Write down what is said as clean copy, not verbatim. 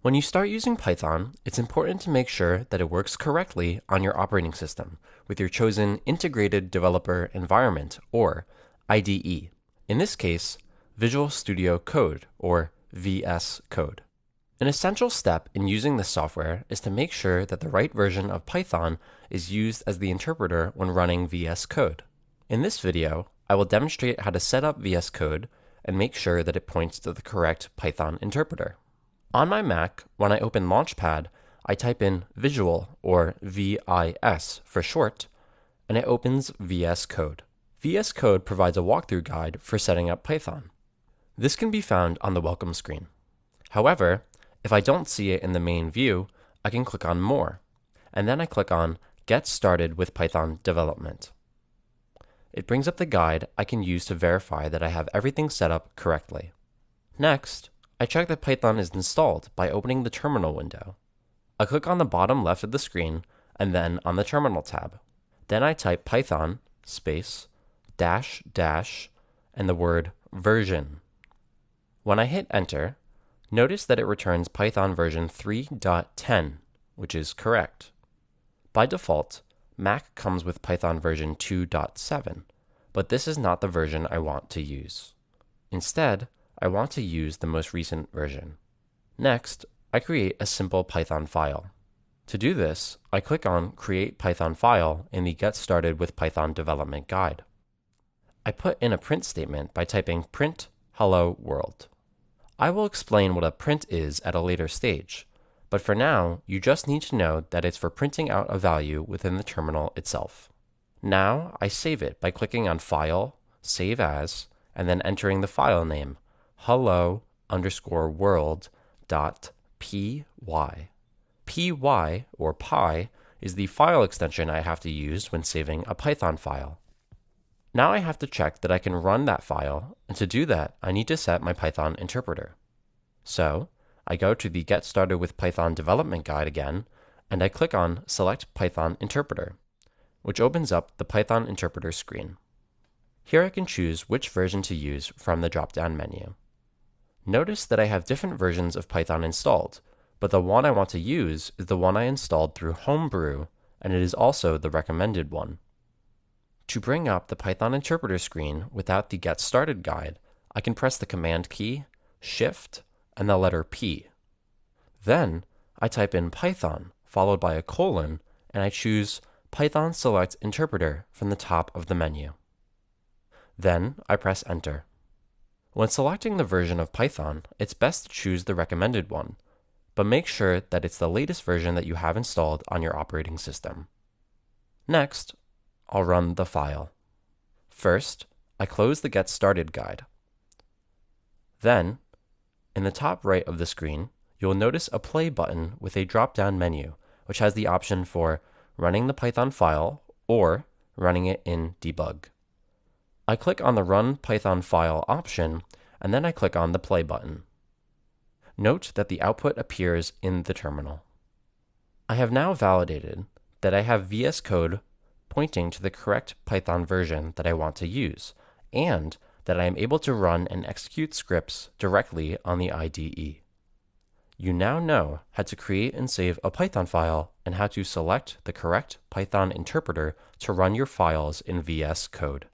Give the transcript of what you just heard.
When you start using Python, it's important to make sure that it works correctly on your operating system with your chosen Integrated Developer Environment, or IDE. In this case, Visual Studio Code, or VS Code. An essential step in using this software is to make sure that the right version of Python is used as the interpreter when running VS Code. In this video, I will demonstrate how to set up VS Code and make sure that it points to the correct Python interpreter. On my Mac, when I open Launchpad, I type in Visual, or VIS for short, and it opens VS Code. VS Code provides a walkthrough guide for setting up Python. This can be found on the welcome screen. However, if I don't see it in the main view, I can click on More, and then I click on Get Started with Python Development. It brings up the guide I can use to verify that I have everything set up correctly. Next, I check that Python is installed by opening the Terminal window. I click on the bottom left of the screen and then on the Terminal tab. Then I type Python space dash dash and the word version. When I hit enter, notice that it returns Python version 3.10, which is correct. By default, Mac comes with Python version 2.7, but this is not the version I want to use. Instead, I want to use the most recent version. Next, I create a simple Python file. To do this, I click on Create Python File in the Get Started with Python Development Guide. I put in a print statement by typing print hello world. I will explain what a print is at a later stage, but for now, you just need to know that it's for printing out a value within the terminal itself. Now, I save it by clicking on File, Save As, and then entering the file name, hello_world.py. py, or pi, is the file extension I have to use when saving a Python file. Now I have to check that I can run that file, and to do that, I need to set my Python interpreter. So, I go to the Get Started with Python Development Guide again, and I click on Select Python Interpreter, which opens up the Python interpreter screen. Here I can choose which version to use from the drop-down menu. Notice that I have different versions of Python installed, but the one I want to use is the one I installed through Homebrew, and it is also the recommended one. To bring up the Python interpreter screen without the Get Started guide, I can press the Command key, Shift, and the letter P. Then, I type in Python, followed by a colon, and I choose Python Select Interpreter from the top of the menu. Then, I press Enter. When selecting the version of Python, it's best to choose the recommended one, but make sure that it's the latest version that you have installed on your operating system. Next, I'll run the file. First, I close the Get Started guide. Then, in the top right of the screen, you'll notice a Play button with a drop-down menu, which has the option for running the Python file or running it in debug. I click on the Run Python File option, and then I click on the Play button. Note that the output appears in the terminal. I have now validated that I have VS Code pointing to the correct Python version that I want to use, and that I am able to run and execute scripts directly on the IDE. You now know how to create and save a Python file and how to select the correct Python interpreter to run your files in VS Code.